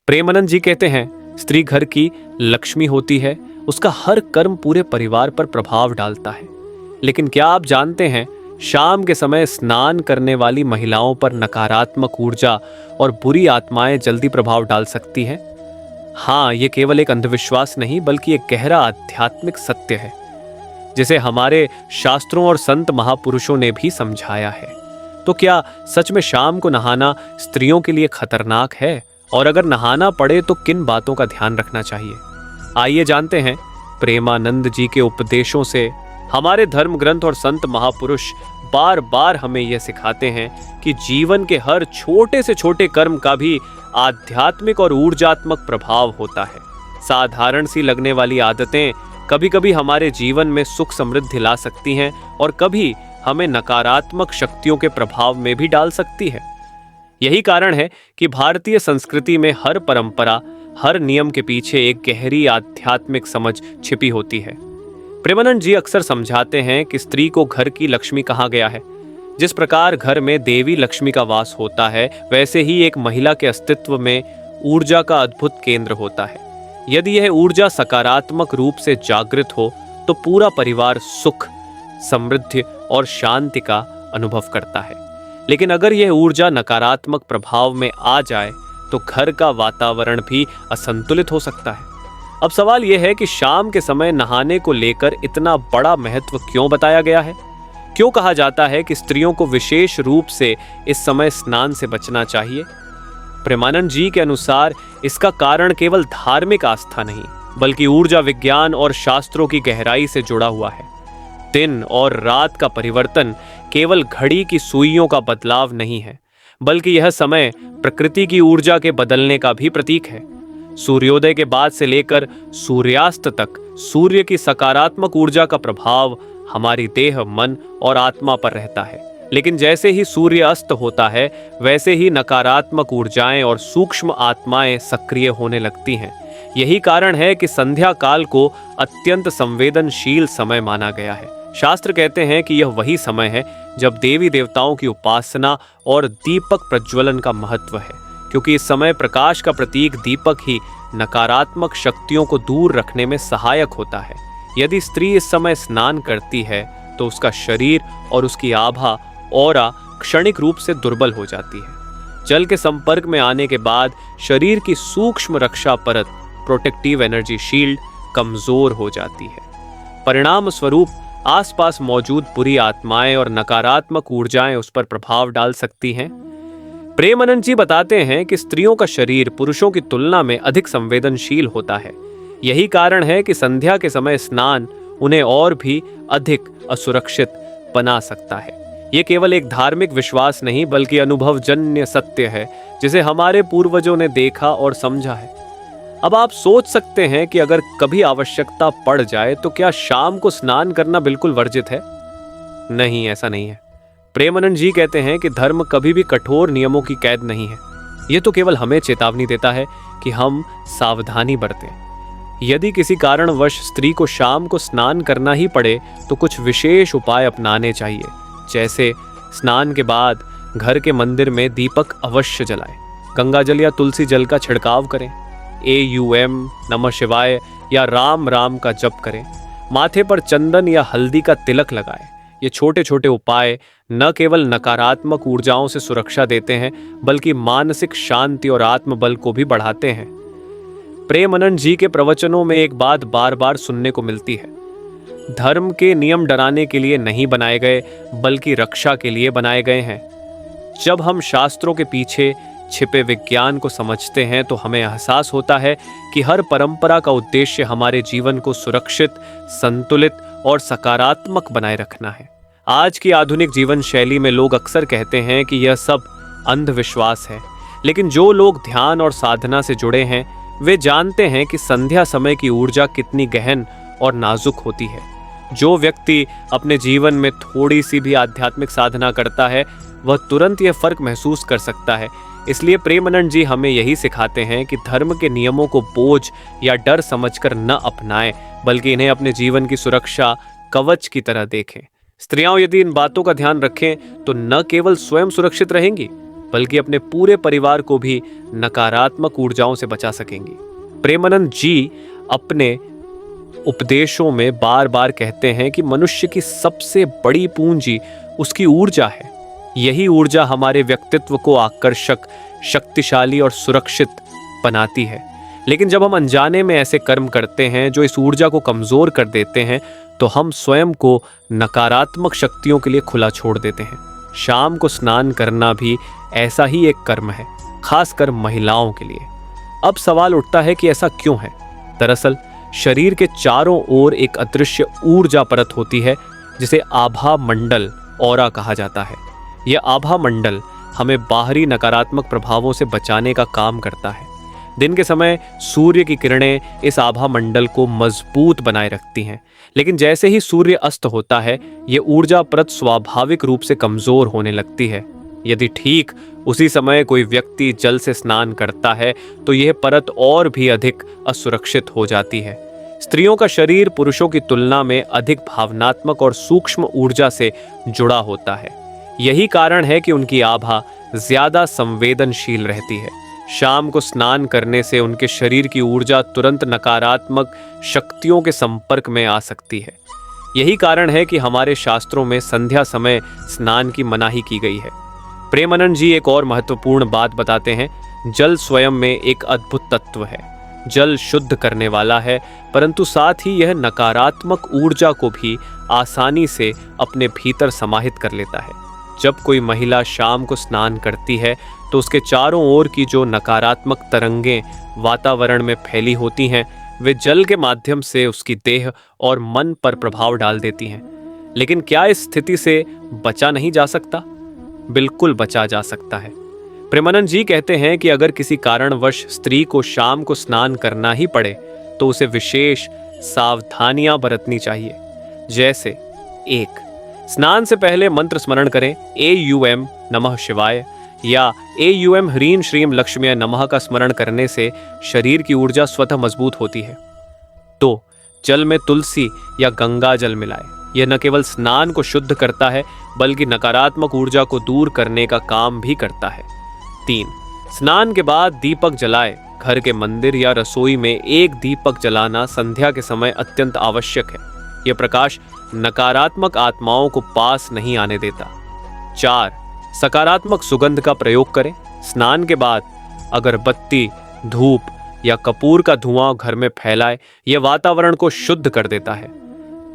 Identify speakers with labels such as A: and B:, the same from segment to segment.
A: प्रेमानंद जी कहते हैं, स्त्री घर की लक्ष्मी होती है, उसका हर कर्म पूरे परिवार पर प्रभाव डालता है। लेकिन क्या आप जानते हैं, शाम के समय स्नान करने वाली महिलाओं पर नकारात्मक ऊर्जा और बुरी आत्माएं जल्दी प्रभाव डाल सकती हैं? हाँ, ये केवल एक अंधविश्वास नहीं बल्कि एक गहरा आध्यात्मिक सत्य है, जिसे हमारे शास्त्रों और संत महापुरुषों ने भी समझाया है। तो क्या सच में शाम को नहाना स्त्रियों के लिए खतरनाक है? और अगर नहाना पड़े तो किन बातों का ध्यान रखना चाहिए? आइए जानते हैं प्रेमानंद जी के उपदेशों से। हमारे धर्म ग्रंथ और संत महापुरुष बार बार हमें यह सिखाते हैं कि जीवन के हर छोटे से छोटे कर्म का भी आध्यात्मिक और ऊर्जात्मक प्रभाव होता है। साधारण सी लगने वाली आदतें कभी कभी हमारे जीवन में सुख समृद्धि ला सकती हैं और कभी हमें नकारात्मक शक्तियों के प्रभाव में भी डाल सकती है। यही कारण है कि भारतीय संस्कृति में हर परंपरा, हर नियम के पीछे एक गहरी आध्यात्मिक समझ छिपी होती है। प्रेमानंद जी अक्सर समझाते हैं कि स्त्री को घर की लक्ष्मी कहा गया है। जिस प्रकार घर में देवी लक्ष्मी का वास होता है, वैसे ही एक महिला के अस्तित्व में ऊर्जा का अद्भुत केंद्र होता है। यदि यह ऊर्जा सकारात्मक रूप से जागृत हो तो पूरा परिवार सुख, समृद्धि और शांति का अनुभव करता है। लेकिन अगर यह ऊर्जा नकारात्मक प्रभाव में आ जाए तो घर का वातावरण भी असंतुलित हो सकता है। अब सवाल यह है कि शाम के समय नहाने को लेकर इतना बड़ा महत्व क्यों बताया गया है? क्यों कहा जाता है कि स्त्रियों को विशेष रूप से इस समय स्नान से बचना चाहिए? प्रेमानंद जी के अनुसार इसका कारण केवल धार्मिक आस्था नहीं बल्कि ऊर्जा विज्ञान और शास्त्रों की गहराई से जुड़ा हुआ है। दिन और रात का परिवर्तन केवल घड़ी की सुइयों का बदलाव नहीं है, बल्कि यह समय प्रकृति की ऊर्जा के बदलने का भी प्रतीक है। सूर्योदय के बाद से लेकर सूर्यास्त तक सूर्य की सकारात्मक ऊर्जा का प्रभाव हमारी देह, मन और आत्मा पर रहता है। लेकिन जैसे ही सूर्य अस्त होता है, वैसे ही नकारात्मक ऊर्जाएं और सूक्ष्म आत्माएं सक्रिय होने लगती हैं। यही कारण है कि संध्या काल को अत्यंत संवेदनशील समय माना गया है। शास्त्र कहते हैं कि यह वही समय है जब देवी देवताओं की उपासना और दीपक प्रज्वलन का महत्व है, क्योंकि इस समय प्रकाश का प्रतीक दीपक ही नकारात्मक शक्तियों को दूर रखने में सहायक होता है। यदि स्त्री इस समय स्नान करती है तो उसका शरीर और उसकी आभा, ऑरा क्षणिक रूप से दुर्बल हो जाती है। जल के संपर्क में आने के बाद शरीर की सूक्ष्म रक्षा परत, प्रोटेक्टिव एनर्जी शील्ड, कमजोर हो जाती है। परिणाम स्वरूप आसपास मौजूद बुरी आत्माएं और नकारात्मक ऊर्जाएं उस पर प्रभाव डाल सकती हैं। प्रेमानंद जी बताते हैं कि स्त्रियों का शरीर पुरुषों की तुलना में अधिक संवेदनशील होता है। यही कारण है कि संध्या के समय स्नान उन्हें और भी अधिक असुरक्षित बना सकता है। ये केवल एक धार्मिक विश्वास नहीं बल्कि अनुभवजन्य सत्य है, जिसे हमारे पूर्वजों ने देखा और समझा है। अब आप सोच सकते हैं कि अगर कभी आवश्यकता पड़ जाए तो क्या शाम को स्नान करना बिल्कुल वर्जित है? नहीं, ऐसा नहीं है। प्रेमानंद जी कहते हैं कि धर्म कभी भी कठोर नियमों की कैद नहीं है। यह तो केवल हमें चेतावनी देता है कि हम सावधानी बरतें। यदि किसी कारणवश स्त्री को शाम को स्नान करना ही पड़े तो कुछ विशेष उपाय अपनाने चाहिए। जैसे स्नान के बाद घर के मंदिर में दीपक अवश्य जलाएं, गंगा जल या तुलसी जल का छिड़काव करें, AUM, नमः शिवाय या राम राम का जप करें, माथे पर चंदन या हल्दी का तिलक लगाएं। ये छोटे छोटे उपाय न केवल नकारात्मक ऊर्जाओं से सुरक्षा देते हैं बल्कि मानसिक शांति और आत्मबल को भी बढ़ाते हैं। प्रेमानंद जी के प्रवचनों में एक बात बार बार सुनने को मिलती है, धर्म के नियम डराने के लिए नहीं बनाए गए बल्कि रक्षा के लिए बनाए गए हैं। जब हम शास्त्रों के पीछे छिपे विज्ञान को समझते हैं तो हमें एहसास होता है कि हर परंपरा का उद्देश्य हमारे जीवन को सुरक्षित, संतुलित और सकारात्मक बनाए रखना है। आज की आधुनिक जीवन शैली में लोग अक्सर कहते हैं कि यह सब अंधविश्वास है, लेकिन जो लोग ध्यान और साधना से जुड़े हैं वे जानते हैं कि संध्या समय की ऊर्जा कितनी गहन और नाजुक होती है। जो व्यक्ति अपने जीवन में थोड़ी सी भी आध्यात्मिक साधना करता है वह तुरंत यह फर्क महसूस कर सकता है। इसलिए प्रेमानंद जी हमें यही सिखाते हैं कि धर्म के नियमों को बोझ या डर समझकर न अपनाएं बल्कि इन्हें अपने जीवन की सुरक्षा कवच की तरह देखें। स्त्रियां यदि इन बातों का ध्यान रखें तो न केवल स्वयं सुरक्षित रहेंगी बल्कि अपने पूरे परिवार को भी नकारात्मक ऊर्जाओं से बचा सकेंगी। प्रेमानंद जी अपने उपदेशों में बार बार कहते हैं कि मनुष्य की सबसे बड़ी पूंजी उसकी ऊर्जा है। यही ऊर्जा हमारे व्यक्तित्व को आकर्षक, शक्तिशाली और सुरक्षित बनाती है। लेकिन जब हम अनजाने में ऐसे कर्म करते हैं जो इस ऊर्जा को कमजोर कर देते हैं, तो हम स्वयं को नकारात्मक शक्तियों के लिए खुला छोड़ देते हैं। शाम को स्नान करना भी ऐसा ही एक कर्म है, खासकर महिलाओं के लिए। अब सवाल उठता है कि ऐसा क्यों है? दरअसल शरीर के चारों ओर एक अदृश्य ऊर्जा परत होती है जिसे आभा मंडल ऑरा कहा जाता है। यह आभा मंडल हमें बाहरी नकारात्मक प्रभावों से बचाने का काम करता है। दिन के समय सूर्य की किरणें इस आभा मंडल को मजबूत बनाए रखती हैं, लेकिन जैसे ही सूर्य अस्त होता है, यह ऊर्जा परत स्वाभाविक रूप से कमजोर होने लगती है। यदि ठीक उसी समय कोई व्यक्ति जल से स्नान करता है, तो यह परत और भी अधिक असुरक्षित हो जाती है। स्त्रियों का शरीर पुरुषों की तुलना में अधिक भावनात्मक और सूक्ष्म ऊर्जा से जुड़ा होता है। यही कारण है कि उनकी आभा ज्यादा संवेदनशील रहती है। शाम को स्नान करने से उनके शरीर की ऊर्जा तुरंत नकारात्मक शक्तियों के संपर्क में आ सकती है। यही कारण है कि हमारे शास्त्रों में संध्या समय स्नान की मनाही की गई है। प्रेमानंद जी एक और महत्वपूर्ण बात बताते हैं। जल स्वयं में एक अद्भुत तत्व है। जल शुद्ध करने वाला है, परंतु साथ ही यह नकारात्मक ऊर्जा को भी आसानी से अपने भीतर समाहित कर लेता है। जब कोई महिला शाम को स्नान करती है, तो उसके चारों ओर की जो नकारात्मक तरंगें वातावरण में फैली होती हैं, वे जल के माध्यम से उसकी देह और मन पर प्रभाव डाल देती हैं। लेकिन क्या इस स्थिति से बचा नहीं जा सकता? बिल्कुल बचा जा सकता है। प्रेमानंद जी कहते हैं कि अगर किसी कारणवश स्त्री को शाम को स्नान करना ही पड़े, तो उसे विशेष सावधानियां बरतनी चाहिए। जैसे 1. स्नान से पहले मंत्र स्मरण करें। AUM नमः शिवाय या AUM ह्रीं श्रीं लक्ष्म्यै नमः का स्मरण करने से शरीर की ऊर्जा स्वतः मजबूत होती है। 2. जल में तुलसी या गंगा जल मिलाएं। यह न केवल स्नान को शुद्ध करता है, बल्कि नकारात्मक ऊर्जा को दूर करने का काम भी करता है। 3. स्नान के बाद दीपक जलाए। घर के मंदिर या रसोई में एक दीपक जलाना संध्या के समय अत्यंत आवश्यक है। यह प्रकाश नकारात्मक आत्माओं को पास नहीं आने देता। 4. सकारात्मक सुगंध का प्रयोग करें। स्नान के बाद अगरबत्ती, धूप या कपूर का धुआं घर में फैलाए। यह वातावरण को शुद्ध कर देता है।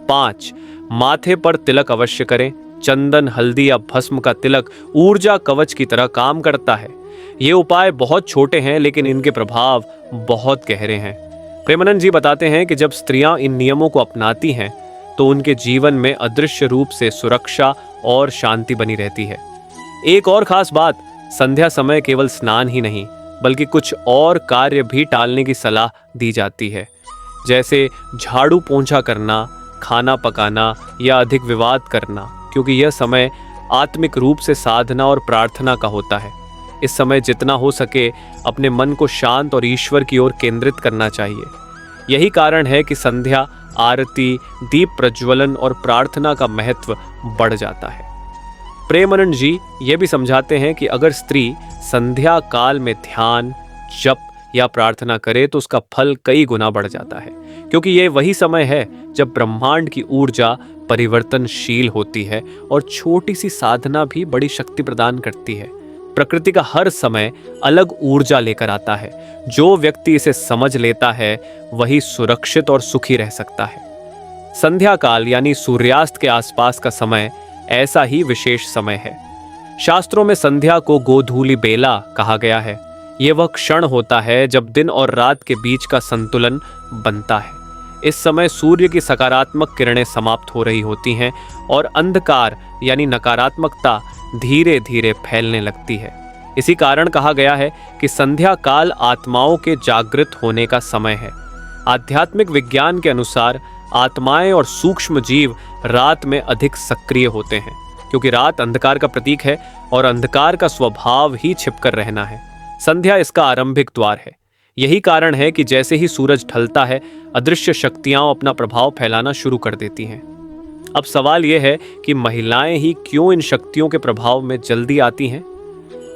A: 5. माथे पर तिलक अवश्य करें। चंदन, हल्दी या भस्म का तिलक ऊर्जा कवच की तरह काम करता है। ये उपाय बहुत छोटे हैं, लेकिन इनके प्रभाव बहुत गहरे हैं। प्रेमानंद जी बताते हैं कि जब स्त्रियां इन नियमों को अपनाती हैं, तो उनके जीवन में अदृश्य रूप से सुरक्षा और शांति बनी रहती है। एक और खास बात, संध्या समय केवल स्नान ही नहीं, बल्कि कुछ और कार्य भी टालने की सलाह दी जाती है। जैसे झाड़ू पोंछा करना, खाना पकाना या अधिक विवाद करना, क्योंकि यह समय आत्मिक रूप से साधना और प्रार्थना का होता है। इस समय जितना हो सके अपने मन को शांत और ईश्वर की ओर केंद्रित करना चाहिए। यही कारण है कि संध्या आरती, दीप प्रज्वलन और प्रार्थना का महत्व बढ़ जाता है। प्रेमानंद जी ये भी समझाते हैं कि अगर स्त्री संध्या काल में ध्यान, जप या प्रार्थना करे, तो उसका फल कई गुना बढ़ जाता है, क्योंकि ये वही समय है जब ब्रह्मांड की ऊर्जा परिवर्तनशील होती है और छोटी सी साधना भी बड़ी शक्ति प्रदान करती है। प्रकृति का हर समय अलग ऊर्जा लेकर आता है। जो व्यक्ति इसे समझ लेता है, वही सुरक्षित और सुखी रह सकता है। संध्या काल यानी सूर्यास्त के आसपास का समय ऐसा ही विशेष समय है। शास्त्रों में संध्या को गोधूलि बेला कहा गया है। यह वह क्षण होता है जब दिन और रात के बीच का संतुलन बनता है। इस समय सूर्य की सकारात्मक किरणें समाप्त हो रही होती हैं और अंधकार यानी नकारात्मकता धीरे धीरे फैलने लगती है। इसी कारण कहा गया है कि संध्या काल आत्माओं के जागृत होने का समय है। आध्यात्मिक विज्ञान के अनुसार आत्माएं और सूक्ष्म जीव रात में अधिक सक्रिय होते हैं, क्योंकि रात अंधकार का प्रतीक है और अंधकार का स्वभाव ही छिपकर रहना है। संध्या इसका आरंभिक द्वार है। यही कारण है कि जैसे ही सूरज ढलता है, अदृश्य शक्तियां अपना प्रभाव फैलाना शुरू कर देती हैं। अब सवाल यह है कि महिलाएं ही क्यों इन शक्तियों के प्रभाव में जल्दी आती हैं?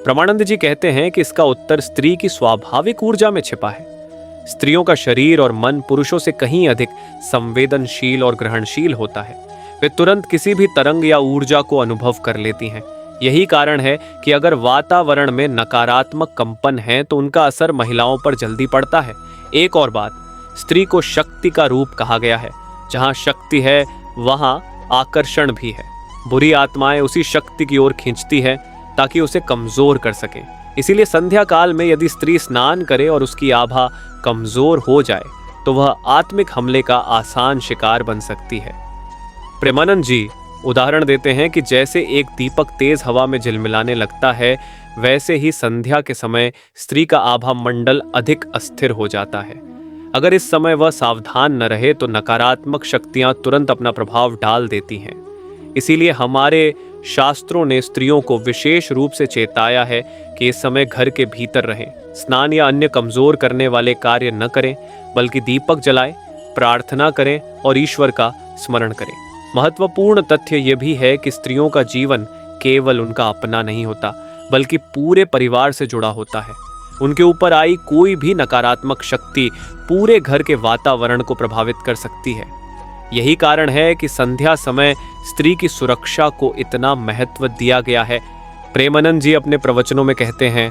A: प्रमानंद जी कहते हैं कि इसका उत्तर स्त्री की स्वाभाविक ऊर्जा में छिपा है। स्त्रियों का शरीर और मन पुरुषों से कहीं अधिक संवेदनशील और ग्रहणशील होता है। वे तुरंत किसी भी तरंग या ऊर्जा को अनुभव कर लेती हैं। यही कारण है कि अगर वातावरण में नकारात्मक कंपन है तो उनका असर महिलाओं पर जल्दी पड़ता है। एक और बात, स्त्री को शक्ति का रूप कहा गया है। जहां शक्ति है वहां आकर्षण भी है। बुरी आत्माएं उसी शक्ति की ओर खींचती है ताकि उसे कमजोर कर सकें। इसीलिए संध्या काल में यदि स्त्री स्नान करे और उसकी आभा कमजोर हो जाए तो वह आत्मिक हमले का आसान शिकार बन सकती है। प्रेमानंद जी उदाहरण देते हैं कि जैसे एक दीपक तेज हवा में झिलमिलाने लगता है, वैसे ही संध्या के समय स्त्री का आभा मंडल अधिक अस्थिर हो जाता है। अगर इस समय वह सावधान न रहे तो नकारात्मक शक्तियां तुरंत अपना प्रभाव डाल देती हैं। इसीलिए हमारे शास्त्रों ने स्त्रियों को विशेष रूप से चेताया है कि इस समय घर के भीतर रहें, स्नान या अन्य कमजोर करने वाले कार्य न करें, बल्कि दीपक जलाएं, प्रार्थना करें और ईश्वर का स्मरण करें। महत्वपूर्ण तथ्य यह भी है कि स्त्रियों का जीवन केवल उनका अपना नहीं होता, बल्कि पूरे परिवार से जुड़ा होता है। उनके ऊपर आई कोई भी नकारात्मक शक्ति पूरे घर के वातावरण को प्रभावित कर सकती है। यही कारण है कि संध्या समय स्त्री की सुरक्षा को इतना महत्व दिया गया है। प्रेमानंद जी अपने प्रवचनों में कहते हैं,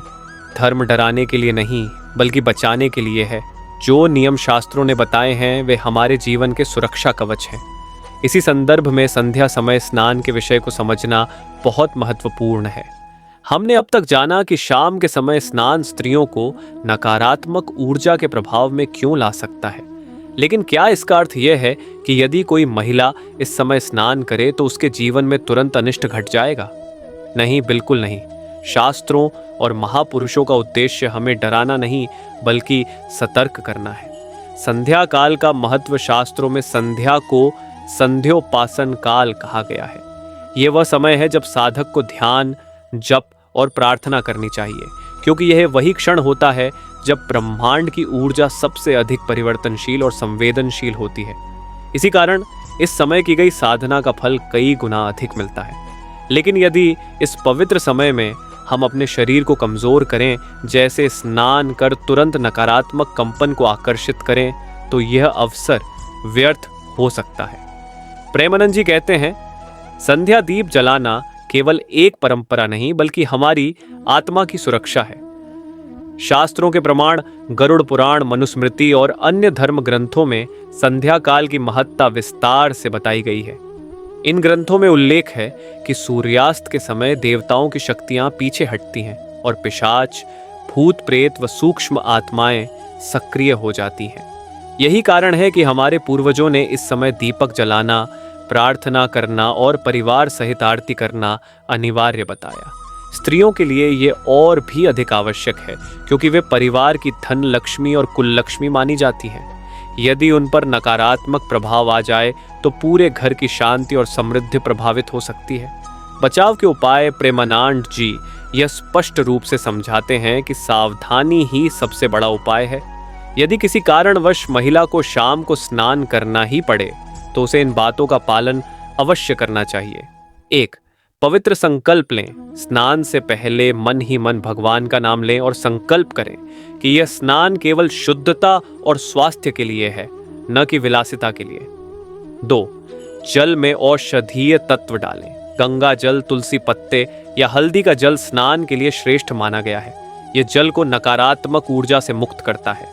A: धर्म डराने के लिए नहीं बल्कि बचाने के लिए है। जो नियम शास्त्रों ने बताए हैं वे हमारे जीवन के सुरक्षा कवच हैं। इसी संदर्भ में संध्या समय स्नान के विषय को समझना बहुत महत्वपूर्ण है। हमने अब तक जाना कि शाम के समय स्नान स्त्रियों को नकारात्मक ऊर्जा के प्रभाव में क्यों ला सकता है, लेकिन क्या इसका अर्थ यह है कि यदि कोई महिला इस समय स्नान करे तो उसके जीवन में तुरंत अनिष्ट घट जाएगा? नहीं, बिल्कुल नहीं। शास्त्रों और महापुरुषों का उद्देश्य हमें डराना नहीं बल्कि सतर्क करना है। संध्या काल का महत्व शास्त्रों में संध्या को संध्योपासन काल कहा गया है। यह वह समय है जब साधक को ध्यान, जप और प्रार्थना करनी चाहिए, क्योंकि यह वही क्षण होता है जब ब्रह्मांड की ऊर्जा सबसे अधिक परिवर्तनशील और संवेदनशील होती है। इसी कारण इस समय की गई साधना का फल कई गुना अधिक मिलता है। लेकिन यदि इस पवित्र समय में हम अपने शरीर को कमजोर करें, जैसे स्नान कर तुरंत नकारात्मक कंपन को आकर्षित करें, तो यह अवसर व्यर्थ हो सकता है। प्रेमानंद जी कहते हैं, संध्या दीप जलाना केवल एक परंपरा नहीं बल्कि हमारी आत्मा की सुरक्षा है। शास्त्रों के प्रमाण गरुड़ पुराण, मनुस्मृति और अन्य धर्म ग्रंथों में संध्या काल की महत्ता विस्तार से बताई गई है। इन ग्रंथों में उल्लेख है कि सूर्यास्त के समय देवताओं की शक्तियां पीछे हटती हैं और पिशाच, भूत प्रेत व सूक्ष्म आत्माएं सक्रिय हो जाती हैं। यही कारण है कि हमारे पूर्वजों ने इस समय दीपक जलाना, प्रार्थना करना और परिवार सहित आरती करना अनिवार्य बताया। स्त्रियों के लिए ये और भी अधिक आवश्यक है क्योंकि वे परिवार की धन लक्ष्मी और कुल लक्ष्मी मानी जाती हैं। यदि उन पर नकारात्मक प्रभाव आ जाए तो पूरे घर की शांति और समृद्धि प्रभावित हो सकती है। बचाव के उपाय प्रेमानंद जी यह स्पष्ट रूप से समझाते हैं कि सावधानी ही सबसे बड़ा उपाय है। यदि किसी कारणवश महिला को शाम को स्नान करना ही पड़े तो उसे इन बातों का पालन अवश्य करना चाहिए। 1. पवित्र संकल्प लें। स्नान से पहले मन ही मन भगवान का नाम लें और संकल्प करें कि यह स्नान केवल शुद्धता और स्वास्थ्य के लिए है, न कि विलासिता के लिए। 2. जल में औषधीय तत्व डालें। गंगा जल, तुलसी पत्ते या हल्दी का जल स्नान के लिए श्रेष्ठ माना गया है। यह जल को नकारात्मक ऊर्जा से मुक्त करता है।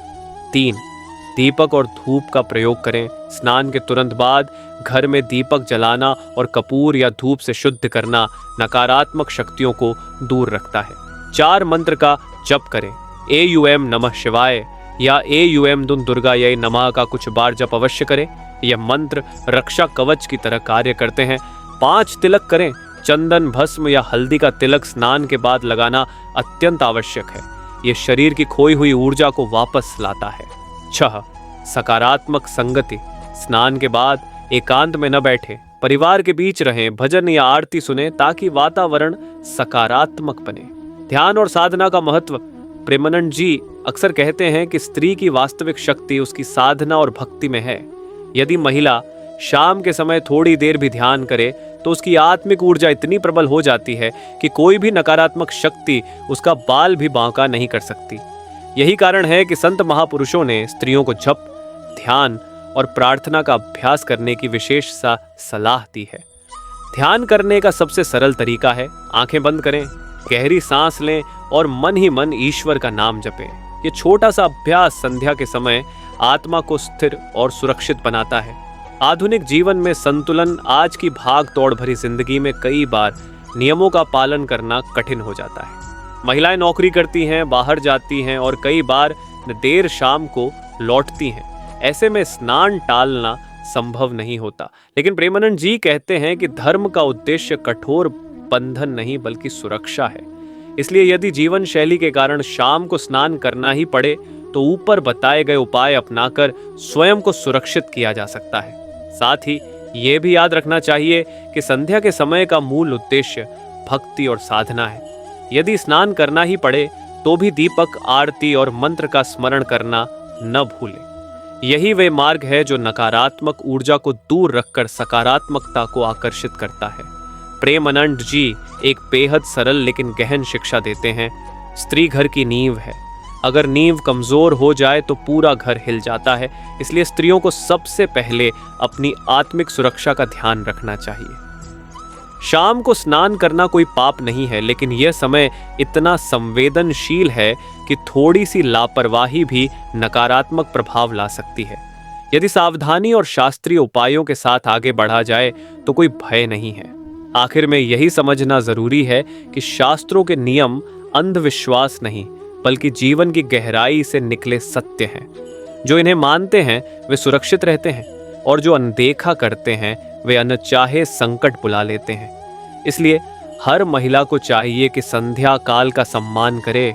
A: 3. दीपक और धूप का प्रयोग करें। स्नान के तुरंत बाद घर में दीपक जलाना और कपूर या धूप से शुद्ध करना नकारात्मक शक्तियों को दूर रखता है। 4 मंत्र का जप करें। AUM नमः शिवाय या AUM दुन दुर्गायै नमः का कुछ बार जप अवश्य करें। यह मंत्र रक्षा कवच की तरह कार्य करते हैं। 5 तिलक करें। चंदन, भस्म या हल्दी का तिलक स्नान के बाद लगाना अत्यंत आवश्यक है। यह शरीर की खोई हुई ऊर्जा को वापस लाता है। 6. सकारात्मक संगति। स्नान के बाद एकांत में न बैठे, परिवार के बीच रहें, भजन या आरती सुने ताकि वातावरण सकारात्मक बने। ध्यान और साधना का महत्व। प्रेमानंद जी अक्सर कहते हैं कि स्त्री की वास्तविक शक्ति उसकी साधना और भक्ति में है। यदि महिला शाम के समय थोड़ी देर भी ध्यान करे तो उसकी आत्मिक ऊर्जा इतनी प्रबल हो जाती है कि कोई भी नकारात्मक शक्ति उसका बाल भी बांका नहीं कर सकती। यही कारण है कि संत महापुरुषों ने स्त्रियों को जप, ध्यान और प्रार्थना का अभ्यास करने की विशेष सलाह दी है। ध्यान करने का सबसे सरल तरीका है आंखें बंद करें, गहरी सांस लें और मन ही मन ईश्वर का नाम जपें। ये छोटा सा अभ्यास संध्या के समय आत्मा को स्थिर और सुरक्षित बनाता है। आधुनिक जीवन में संतुलन आज की भाग दौड़ भरी जिंदगी में कई बार नियमों का पालन करना कठिन हो जाता है। महिलाएं नौकरी करती हैं, बाहर जाती हैं और कई बार देर शाम को लौटती हैं। ऐसे में स्नान टालना संभव नहीं होता। लेकिन प्रेमानंद जी कहते हैं कि धर्म का उद्देश्य कठोर बंधन नहीं बल्कि सुरक्षा है। इसलिए यदि जीवन शैली के कारण शाम को स्नान करना ही पड़े तो ऊपर बताए गए उपाय अपनाकर स्वयं को सुरक्षित किया जा सकता है। साथ ही ये भी याद रखना चाहिए कि संध्या के समय का मूल उद्देश्य भक्ति और साधना है। यदि स्नान करना ही पड़े तो भी दीपक, आरती और मंत्र का स्मरण करना न भूलें। यही वे मार्ग है जो नकारात्मक ऊर्जा को दूर रखकर सकारात्मकता को आकर्षित करता है। प्रेमानंद जी एक बेहद सरल लेकिन गहन शिक्षा देते हैं। स्त्री घर की नींव है। अगर नींव कमजोर हो जाए तो पूरा घर हिल जाता है। इसलिए स्त्रियों को सबसे पहले अपनी आत्मिक सुरक्षा का ध्यान रखना चाहिए। शाम को स्नान करना कोई पाप नहीं है, लेकिन यह समय इतना संवेदनशील है कि थोड़ी सी लापरवाही भी नकारात्मक प्रभाव ला सकती है। यदि सावधानी और शास्त्रीय उपायों के साथ आगे बढ़ा जाए तो कोई भय नहीं है। आखिर में यही समझना जरूरी है कि शास्त्रों के नियम अंधविश्वास नहीं बल्कि जीवन की गहराई से निकले सत्य हैं। जो इन्हें मानते हैं वे सुरक्षित रहते हैं और जो अनदेखा करते हैं वे अनचाहे संकट बुला लेते हैं। इसलिए हर महिला को चाहिए कि संध्या काल का सम्मान करे,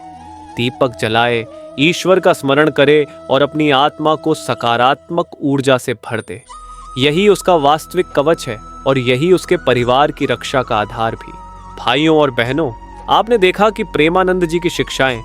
A: दीपक जलाए, ईश्वर का स्मरण करे और अपनी आत्मा को सकारात्मक ऊर्जा से भर दे। यही उसका वास्तविक कवच है और यही उसके परिवार की रक्षा का आधार भी। भाइयों और बहनों, आपने देखा कि प्रेमानंद जी की शिक्षाएं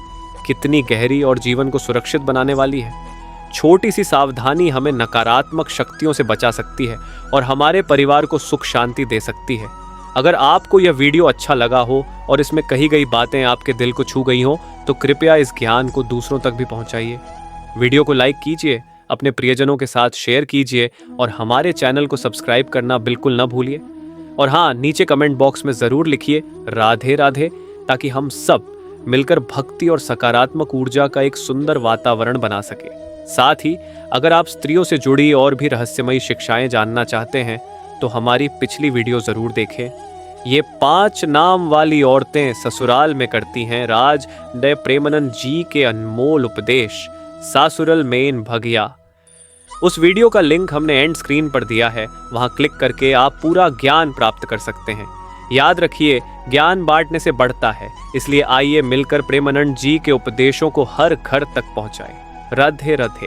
A: कितनी गहरी और जीवन को सुरक्षित बनाने वाली है। छोटी सी सावधानी हमें नकारात्मक शक्तियों से बचा सकती है और हमारे परिवार को सुख शांति दे सकती है। अगर आपको यह वीडियो अच्छा लगा हो और इसमें कही गई बातें आपके दिल को छू गई हो तो कृपया इस ज्ञान को दूसरों तक भी पहुंचाइए। वीडियो को लाइक कीजिए, अपने प्रियजनों के साथ शेयर कीजिए और हमारे चैनल को सब्सक्राइब करना बिल्कुल न भूलिए। और हाँ, नीचे कमेंट बॉक्स में ज़रूर लिखिए राधे राधे, ताकि हम सब मिलकर भक्ति और सकारात्मक ऊर्जा का एक सुंदर वातावरण बना सके। साथ ही अगर आप स्त्रियों से जुड़ी और भी रहस्यमयी शिक्षाएं जानना चाहते हैं तो हमारी पिछली वीडियो ज़रूर देखें। ये 5 नाम वाली औरतें ससुराल में करती हैं राज डे प्रेमानंद जी के अनमोल उपदेश, सासुरल मेन भगिया। उस वीडियो का लिंक हमने एंड स्क्रीन पर दिया है, वहां क्लिक करके आप पूरा ज्ञान प्राप्त कर सकते हैं। याद रखिए, ज्ञान बांटने से बढ़ता है, इसलिए आइए मिलकर प्रेमानंद जी के उपदेशों को हर घर तक पहुंचाएं। राधे राधे।